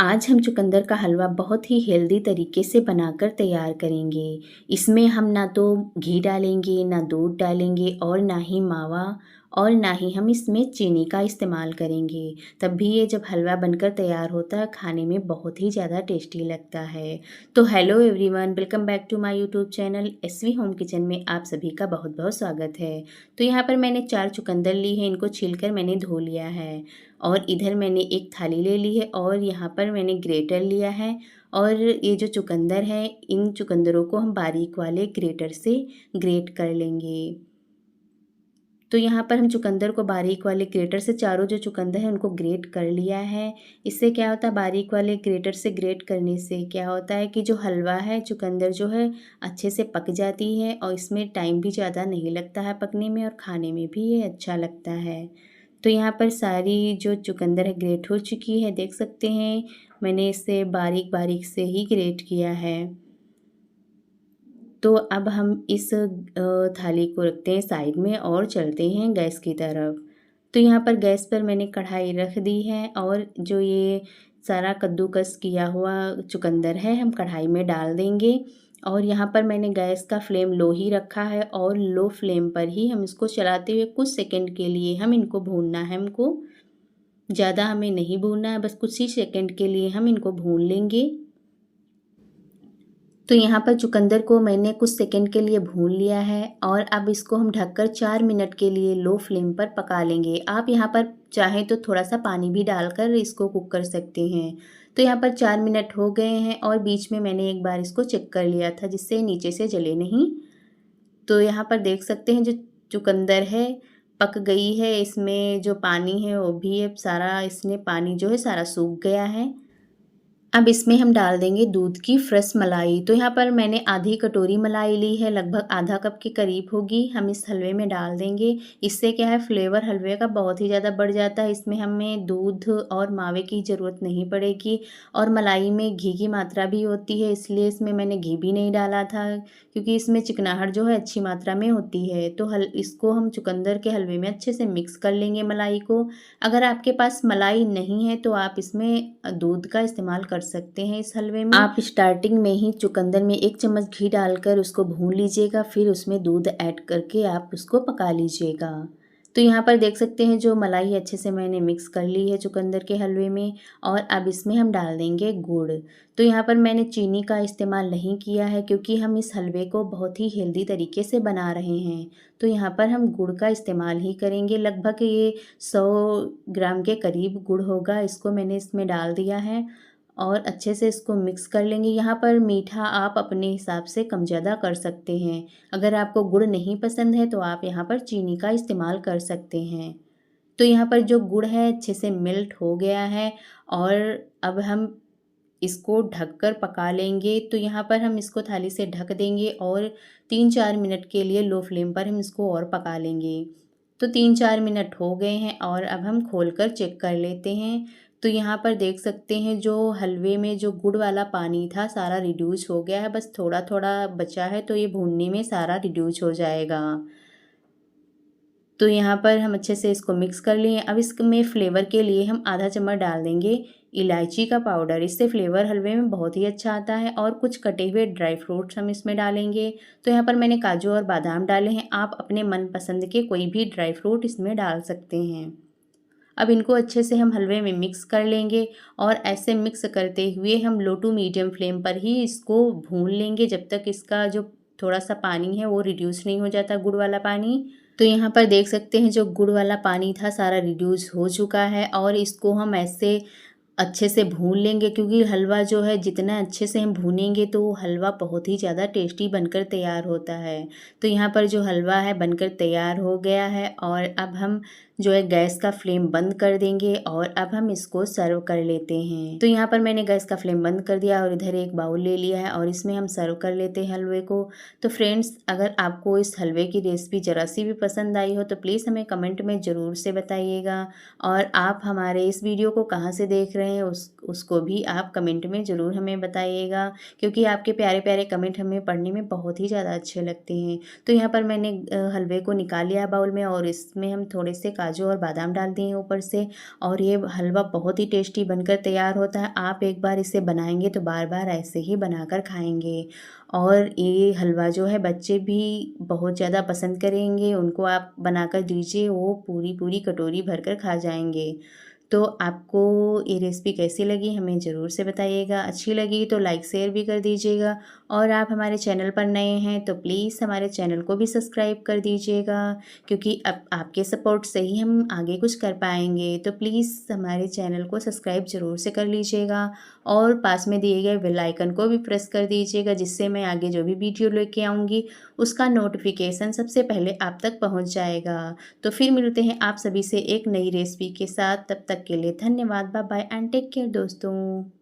आज हम चुकंदर का हलवा बहुत ही हेल्दी तरीके से बनाकर तैयार करेंगे। इसमें हम ना तो घी डालेंगे, ना दूध डालेंगे और ना ही मावा और ना ही हम इसमें चीनी का इस्तेमाल करेंगे। तब भी ये जब हलवा बनकर तैयार होता है, खाने में बहुत ही ज़्यादा टेस्टी लगता है। तो hello everyone, welcome back to my YouTube channel SV home kitchen में आप सभी का बहुत बहुत स्वागत है। तो यहाँ पर मैंने 4 चुकंदर ली है, इनको छीलकर मैंने धो लिया है। और इधर मैंने एक थाली ले ली है और यहाँ पर मैंने ग्रेटर लिया है। और ये जो चुकंदर है, इन चुकंदरों को हम बारीक वाले ग्रेटर से ग्रेट कर लेंगे। तो यहाँ पर हम चुकंदर को बारीक वाले ग्रेटर से चारों जो चुकंदर है उनको ग्रेट कर लिया है। इससे क्या होता है, बारीक वाले ग्रेटर से ग्रेट करने से क्या होता है कि जो हलवा है, चुकंदर जो है अच्छे से पक जाती है और इसमें टाइम भी ज़्यादा नहीं लगता है पकने में और खाने में भी ये अच्छा लगता है। तो यहाँ पर सारी जो चुकंदर है ग्रेट हो चुकी है, देख सकते हैं मैंने इसे बारीक बारीक से ही ग्रेट किया है। तो अब हम इस थाली को रखते हैं साइड में और चलते हैं गैस की तरफ। तो यहाँ पर गैस पर मैंने कढ़ाई रख दी है और जो ये सारा कद्दूकस किया हुआ चुकंदर है हम कढ़ाई में डाल देंगे। और यहाँ पर मैंने गैस का फ्लेम लो ही रखा है और लो फ्लेम पर ही हम इसको चलाते हुए कुछ सेकंड के लिए हम इनको भूनना है। हमको ज़्यादा हमें नहीं भूनना है, बस कुछ ही सेकंड के लिए हम इनको भून लेंगे। तो यहाँ पर चुकंदर को मैंने कुछ सेकंड के लिए भून लिया है और अब इसको हम ढककर 4 मिनट के लिए लो फ्लेम पर पका लेंगे। आप यहाँ पर चाहें तो थोड़ा सा पानी भी डालकर इसको कुक कर सकते हैं। तो यहाँ पर 4 मिनट हो गए हैं और बीच में मैंने एक बार इसको चेक कर लिया था जिससे नीचे से जले नहीं। तो यहाँ पर देख सकते हैं जो चुकंदर है पक गई है, इसमें जो पानी है वो भी अब सारा, इसने पानी जो है सारा सूख गया है। अब इसमें हम डाल देंगे दूध की फ्रेश मलाई। तो यहाँ पर मैंने आधी कटोरी मलाई ली है, लगभग आधा कप के करीब होगी, हम इस हलवे में डाल देंगे। इससे क्या है, फ्लेवर हलवे का बहुत ही ज़्यादा बढ़ जाता है। इसमें हमें दूध और मावे की ज़रूरत नहीं पड़ेगी और मलाई में घी की मात्रा भी होती है, इसलिए इसमें मैंने घी भी नहीं डाला था क्योंकि इसमें चिकनाहट जो है अच्छी मात्रा में होती है। तो इसको हम चुकंदर के हलवे में अच्छे से मिक्स कर लेंगे मलाई को। अगर आपके पास मलाई नहीं है तो आप इसमें दूध का इस्तेमाल कर सकते हैं। इस हलवे में आप स्टार्टिंग में ही चुकंदर में 1 चम्मच घी डालकर उसको भून लीजिएगा, फिर उसमें दूध ऐड करके आप उसको पका लीजिएगा। तो यहाँ पर देख सकते हैं जो मलाई अच्छे से मैंने मिक्स कर ली है चुकंदर के हलवे में। और अब इसमें हम डाल देंगे गुड़। तो यहाँ पर मैंने चीनी का इस्तेमाल नहीं किया है क्योंकि हम इस हलवे को बहुत ही हेल्दी तरीके से बना रहे हैं। तो यहाँ पर हम गुड़ का इस्तेमाल ही करेंगे। लगभग ये 100 ग्राम के करीब गुड़ होगा, इसको मैंने इसमें डाल दिया है और अच्छे से इसको मिक्स कर लेंगे। यहाँ पर मीठा आप अपने हिसाब से कम ज़्यादा कर सकते हैं। अगर आपको गुड़ नहीं पसंद है तो आप यहाँ पर चीनी का इस्तेमाल कर सकते हैं। तो यहाँ पर जो गुड़ है अच्छे से मेल्ट हो गया है और अब हम इसको ढककर पका लेंगे। तो यहाँ पर हम इसको थाली से ढक देंगे और 3-4 मिनट के लिए लो फ्लेम पर हम इसको और पका लेंगे। तो 3-4 मिनट हो गए हैं और अब हम खोलकर चेक कर लेते हैं। तो यहाँ पर देख सकते हैं जो हलवे में जो गुड़ वाला पानी था सारा रिड्यूस हो गया है, बस थोड़ा थोड़ा बचा है, तो ये भूनने में सारा रिड्यूस हो जाएगा। तो यहाँ पर हम अच्छे से इसको मिक्स कर लिए। अब इसमें फ्लेवर के लिए हम आधा चम्मच डाल देंगे इलायची का पाउडर, इससे फ्लेवर हलवे में बहुत ही अच्छा आता है। और कुछ कटे हुए ड्राई फ्रूट्स हम इसमें डालेंगे। तो यहाँ पर मैंने काजू और बादाम डाले हैं, आप अपने मनपसंद के कोई भी ड्राई फ्रूट इसमें डाल सकते हैं। अब इनको अच्छे से हम हलवे में मिक्स कर लेंगे और ऐसे मिक्स करते हुए हम लो टू मीडियम फ्लेम पर ही इसको भून लेंगे जब तक इसका जो थोड़ा सा पानी है वो रिड्यूस नहीं हो जाता, गुड़ वाला पानी। तो यहाँ पर देख सकते हैं जो गुड़ वाला पानी था सारा रिड्यूस हो चुका है और इसको हम ऐसे अच्छे से भून लेंगे क्योंकि हलवा जो है जितना अच्छे से हम भूनेंगे तो वो हलवा बहुत ही ज़्यादा टेस्टी बनकर तैयार होता है। तो यहाँ पर जो हलवा है बनकर तैयार हो गया है और अब हम जो है गैस का फ्लेम बंद कर देंगे और अब हम इसको सर्व कर लेते हैं। तो यहाँ पर मैंने गैस का फ्लेम बंद कर दिया और इधर एक बाउल ले लिया है और इसमें हम सर्व कर लेते हैं हलवे को। तो फ्रेंड्स, अगर आपको इस हलवे की रेसिपी ज़रा सी भी पसंद आई हो तो प्लीज़ हमें कमेंट में ज़रूर से बताइएगा। और आप हमारे इस वीडियो को कहाँ से देख रहे हैं उसको भी आप कमेंट में ज़रूर हमें बताइएगा क्योंकि आपके प्यारे प्यारे कमेंट हमें पढ़ने में बहुत ही ज़्यादा अच्छे लगते हैं। तो यहाँ पर मैंने हलवे को निकाल लिया बाउल में और इसमें हम थोड़े से काजू काजू और बादाम डाल दिए ऊपर से और ये हलवा बहुत ही टेस्टी बनकर तैयार होता है। आप एक बार इसे बनाएंगे तो बार बार ऐसे ही बनाकर खाएंगे और ये हलवा जो है बच्चे भी बहुत ज़्यादा पसंद करेंगे। उनको आप बनाकर दीजिए, वो पूरी पूरी कटोरी भरकर खा जाएंगे। तो आपको ये रेसिपी कैसी लगी हमें ज़रूर से बताइएगा। अच्छी लगी तो लाइक शेयर भी कर दीजिएगा और आप हमारे चैनल पर नए हैं तो प्लीज़ हमारे चैनल को भी सब्सक्राइब कर दीजिएगा, क्योंकि अब आपके सपोर्ट से ही हम आगे कुछ कर पाएंगे। तो प्लीज़ हमारे चैनल को सब्सक्राइब ज़रूर से कर लीजिएगा और पास में दिए गए बेल आइकन को भी प्रेस कर दीजिएगा, जिससे मैं आगे जो भी वीडियो लेके आऊँगी उसका नोटिफिकेशन सबसे पहले आप तक पहुँच जाएगा। तो फिर मिलते हैं आप सभी से एक नई रेसिपी के साथ। तब तक के लिए धन्यवाद। Bye bye and take care दोस्तों।